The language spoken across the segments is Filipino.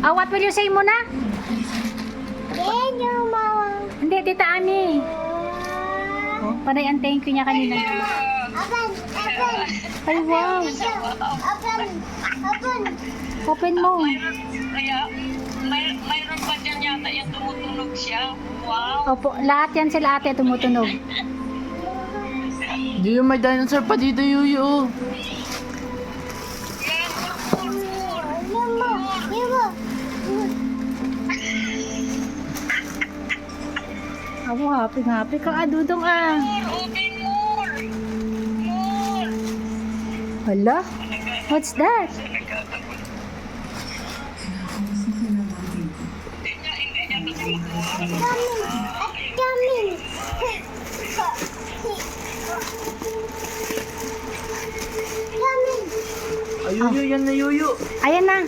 Oh, what will you say muna? Thank you, Mama. Hindi, Tita Ami. Oh, panay ang thank you niya kanina. Open. Ay, wow. Open. Open mo. Kaya, mayroon pa dyan yata yung tumutunog siya. Wow! Opo, lahat yan sila ate tumutunog. Yuyo, may dinosaur pa dito, Yuyo. Yan! Pur! Ako, happy ka, Dudong ah. Open more! More! Hala, what's that? Hindi niya kasi makuha. Coming. Ay, Yuyo, yan na, Yuyo. Ayan na.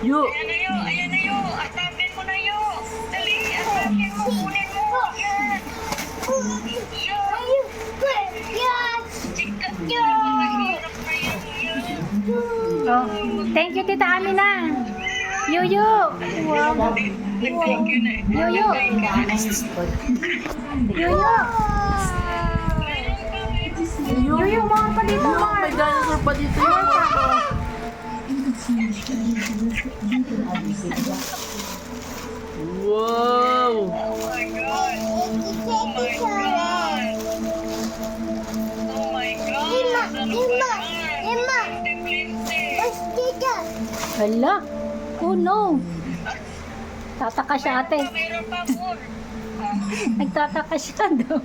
Yu. Ayan na yun! Atapin mo na yun! Dali! Atapin mo! Kunin mo! Yan! Chika! Mahirap na yan! Oh, thank you, Tita Ami na. Yuyo. Wow. Nag-thank you na eh. Yuyo. Yuyo. Yuyo, mga pa dito, Yuyo, mga. may dinosaur pa dito, Yuyo. Wow! Oh my God! Oh my God! Oh my God! Ano ba yan? Plinte-plinte. Hala. Oh no. Tataka siya ate. Mayroon pa more. Nagtataka siya daw.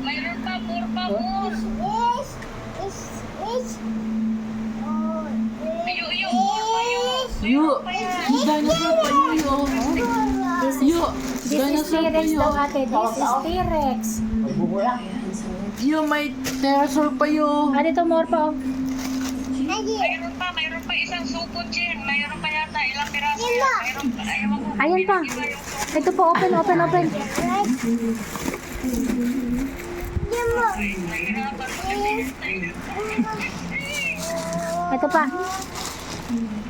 Mayroon pa more. Iyo, more pa yun. Yu, may dinosaur pa, Yuyo. Yu, This is dinosaur pa, T-Rex Yu. daw ate. This is T-Rex. Yu, may dinosaur pa, Yu. Ah, dito more pa oh. Mayroon pa isang supot dyan. Mayroon pa yata ilang piraso yan. Mayroon pa, ayaw ko. Ayan pa. Ito po, open. Nahirapan ko kasi. Ito pa.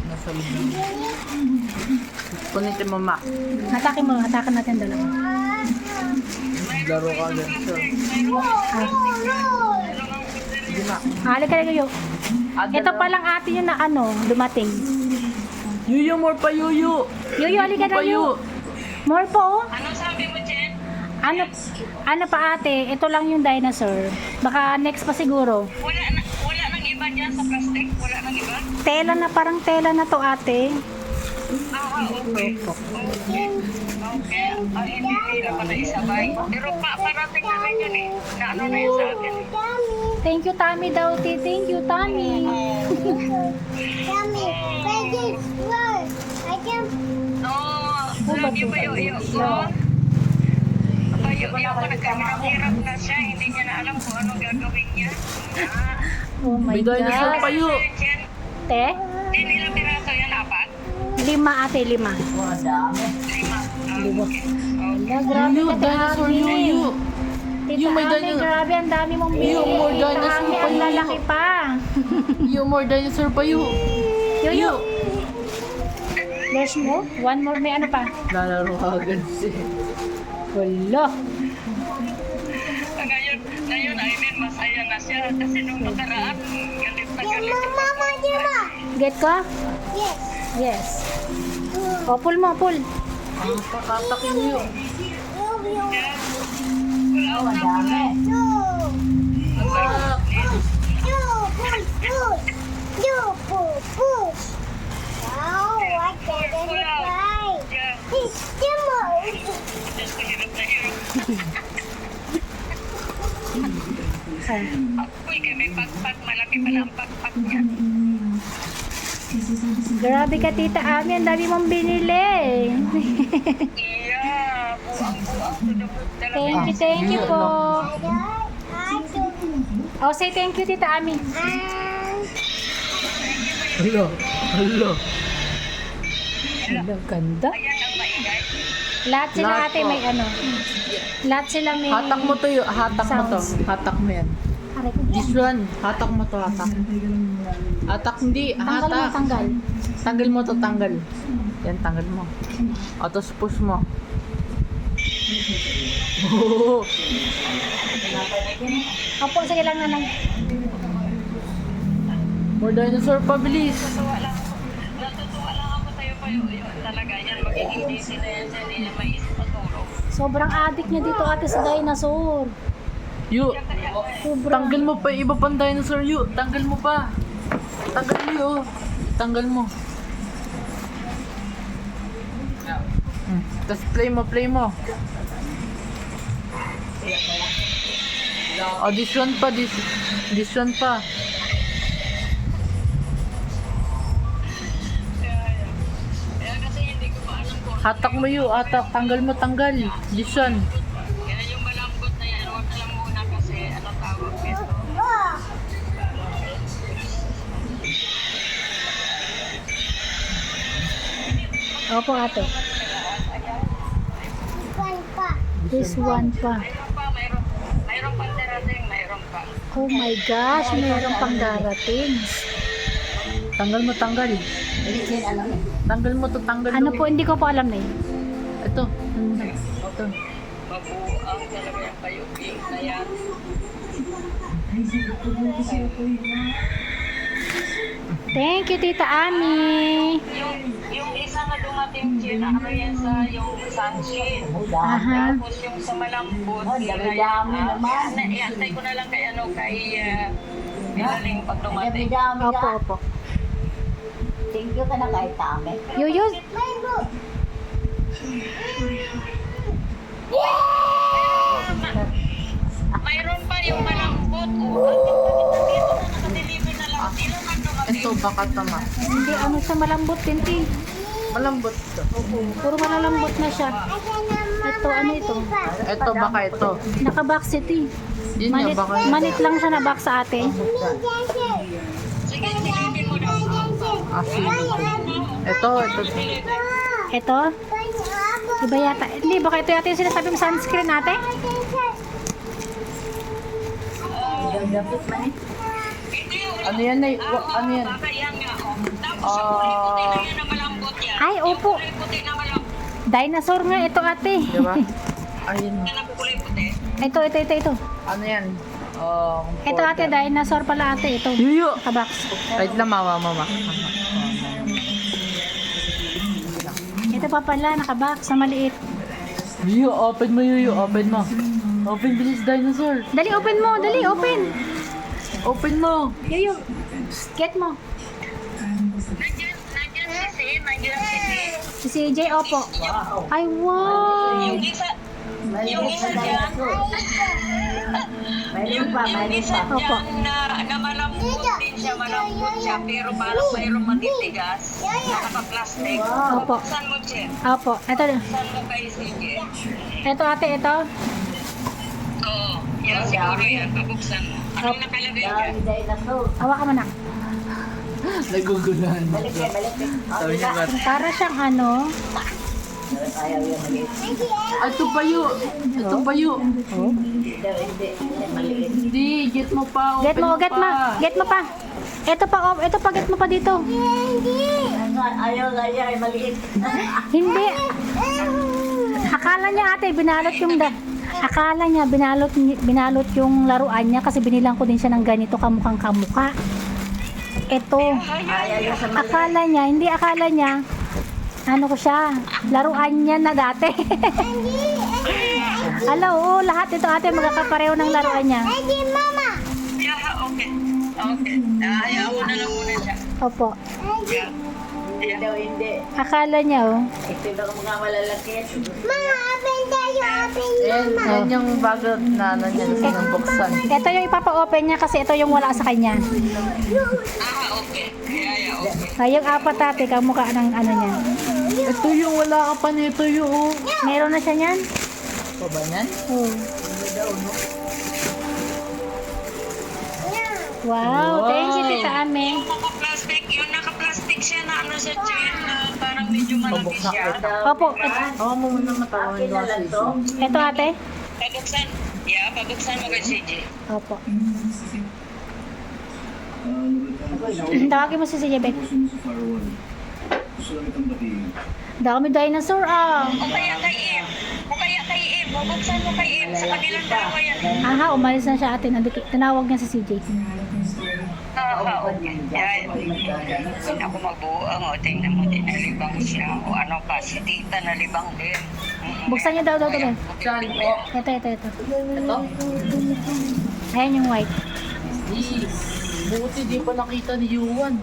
Nasa loob. Punitin mo, Ma. Hatakin natin dalawa. Laro ka agad. Sige, Ma. Halika na Yuyo. Ito pa lang ate yun na ano, dumating. Yuyo, more pa, Yuyo. Yuyo, halika na Pa, Yuyo. More po oh. Ano sabi mo dyan? Ano pa ate, ito lang yung dinosaur. Baka next pa siguro. Wala nang iba dyan sa plastic? Wala nang iba? Tela na, parang tela na to ate. Okay. Okay. Hindi na pala isabay. Pero parating namin yun eh. Na ano na yun sa akin. Thank you Tami daw, thank you Tami. No, love you ba yung Bayo ko nagkahirap na siya. Hindi niya na alam kung anong gagawin niya. Oh my May dinosaur God. pa, Yu. Te, Ilang piraso yan? 4? 5 ate, 5. 5. Hala, grabe Yuyo, ka Tita dinosaur, Ami. Yuyo. Tita Yung may Ami, dinosaur. grabe, ang dami mong Yung bili. more Tita dinosaur Ami, pa, ang Yuyo. lalaki pa. Yu, more dinosaur pa, Yu. Yuyo. There's more? One more, may ano pa? Lalaro ka agad siya. Hala. Ngayon, I mean, masaya na siya. Kasi nung nakaraan, galit na galit. Get ka? Yes. O, pull mo, pull. Ang pakatakin niyo. Uy, kaya may pakpak. Malaki pala ang pakpak niya. Grabe ka, Tita Ami. Ang dami mong binili. Yeah, buang-buang. Thank you po. Oh, say thank you, Tita Ami. Hello. Hello. Hello, ganda. Ayan ang maingay. Lahat sila Lahat ate po. may ano. Lahat sila may... Hatak mo to, Yu. Hatak mo to. Sounds. Hatak mo yan. Aray aray ko. This one. Hatak mo to, hatak. Hatak hindi, Tanggal mo, hatak. tanggal. Tanggal mo to, tanggal. Yan, tanggal mo. O, tapos push mo. Oh. Opo, sige lang nanay. More dinosaur pa, bilis. Natutuwa lang ako sa'yo pa yun talaga yan. Magiging busy na yan dyan. Hindi niya maisip matulog. Sobrang addict niya dito ate sa dinosaur. Yu, Sobrang. tanggal mo pa yung iba pang dinosaur, Yu. Tanggal mo pa. Tanggal mo, Yu. Tanggal mo. Tapos play mo, play mo. Oh, this one pa, this one pa. Kaya kasi hindi ko pa alam kung Hatak mo, Yu. Hatak. Tanggal mo, tanggal. This one. kaya yung malambot na yan. Huwag na lang muna kasi ano tawag dito. Opo ate. One pa. This one pa. Mayroon pa, mayroon pang darating, mayroon pa. Oh my gosh, mayroon pang darating. Tanggal mo, tanggal. Tanggal mo to, tanggal Ano mo. po, hindi ko po alam na eh. Ito. Ito. Mabuang talaga yung kayuping na yan. Thank you, Tita Ami. Yung isa na dumating dyan, ano yan sa yung sunshine. Aha. Tapos yung sa malambot, iantay ko na lang kay ano, kay Bilaling pag dumating. Opo, opo. Thank you ka na kahit tame. Yuyo, Mayroon pa yung malambot. Bakit dito na nakadeliver na lang? Ilan man dumating? Ito, baka tama. hindi ano siya malambot din, Ti. Malambot to. Puro malalambot na siya. Ito, ano ito? Ito, baka ito. Naka-box Ti. Yun nga, Manit, baka manit lang siya na box sa ate. Sige, silipin mo daw. sige. Ito. Ito? Iba yata. Hindi, baka ito yata yung sinasabi mo sunscreen ate? Hindi, Ano yan, Nay? Ano yan? baka yan nga. Tapos yung kulay-puti na yan na malambot yan. Ay, opo. Yung kulay-puti na malambot Dinosaur nga ito ate. Diba? Ayun. na kulay-puti. Ito. Ano yan? Ito ate, dinosaur pala ate. Ito. Yuyo! Naka-box. Wait lang, mama. Ito pa pala, naka-box na maliit. Yuyo, open mo, Yuyo. Open mo. Open, bilis, dinosaur. Dali, open mo. Dali, open. Open mo. Yuyo. Get mo. Nandiyan si Si CJ, opo. Ay, wow. Yung isa dyan, yung isa Opo. dyan na malambot din siya, pero parang mayroong matitigas, nakaka-plastic. Opo. Buksan mo, Chen. Opo. Ito. Buksan mo kay CJ. Ito ate, ito. Oo, yan siguro yan, pabuksan mo. Anong nakalagay dyan? Hawakan mo na. Naguguluhan. Sabi niya nga, Para siyang ano. ito pa, Yu. Ito pa, Yu. Hindi, get mo pa. Get mo, get mo. Get mo pa. Ito pa, get mo pa dito. Ayaw ay maliit. Hindi. Akala niya ate, akala niya binalot yung laruan niya kasi binilang ko din siya ng ganito kamukhang kamukha. Ito. Ayaw sa Akala niya, ano ko siya, laruan niya na dati. Oo, lahat ito ate magkakapareho ng laruan niya. Yeah, okay. Ayaw mo na lang muna siya. Opo. Yeah. daw hindi. Akala niya Ito daw mga malalaki. Yan yung bago na ano niya, ng buksan. Ito yung ipapa-open niya kasi ito yung wala sa kanya. Okay. Yeah, okay. Ay, yung apat ate, kamukha ng ano niya. Ito yung wala ka pa nito, yung. Meron na siya niyan? Pa ba yan? Oh. Wow, thank you Tita Ame. Yung naka-plastic siya na ano sa chain na parang medyo malaki siya. Opo, Oo, mo muna matawan Akin na lang to. ito ate. Pabuksan. Yeah, pabuksan mo kay CJ. Opo. Tawagin mo si CJ, Bet. Dami dinosaur, ah. O kaya kay Im. Bubuksan mo kay Im. Sa kanilang dalawa yan. Aha, umalis na siya ate. Tinawag niya si CJ. Okay. Yan. Ako magbuang o. Tingnan mo, tinalibang siya. O ano pa, si tita nalibang din. Buksan niyo daw, Ben. Saan po? Ito. Ito? Ayan yung white. Buti di pa nakita ni Yuan.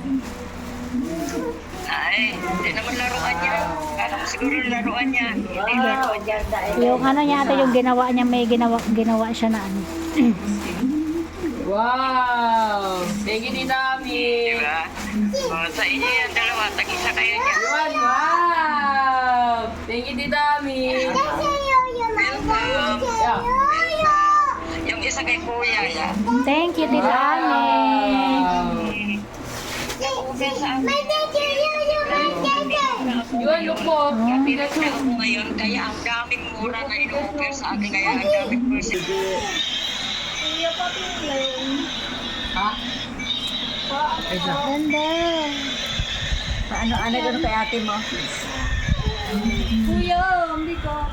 Ay, hindi naman laruan niya. Kala ko siguro laruan niya. Hindi laruan niya. Yung ano niya ate, yung ginawa niya, may ginawa siya na ano. Wow! Thank you, Tita Ami. Diba? O, sa inyo yan dalawa. Tag-isa kayo niya. Yuan, wow! Thank you, Tita Ami. Yeah. Yung isa kay Kuya, yan. Thank you, Tita Ami. Yung ubi sa amin. Yuan, look mo. Pinagkaya ko ngayon, kaya ang daming mura na ino-offer sa akin, kaya ang daming person. Ha? Ganda. Ano gano'n kay ate mo? Kuya, hindi ko.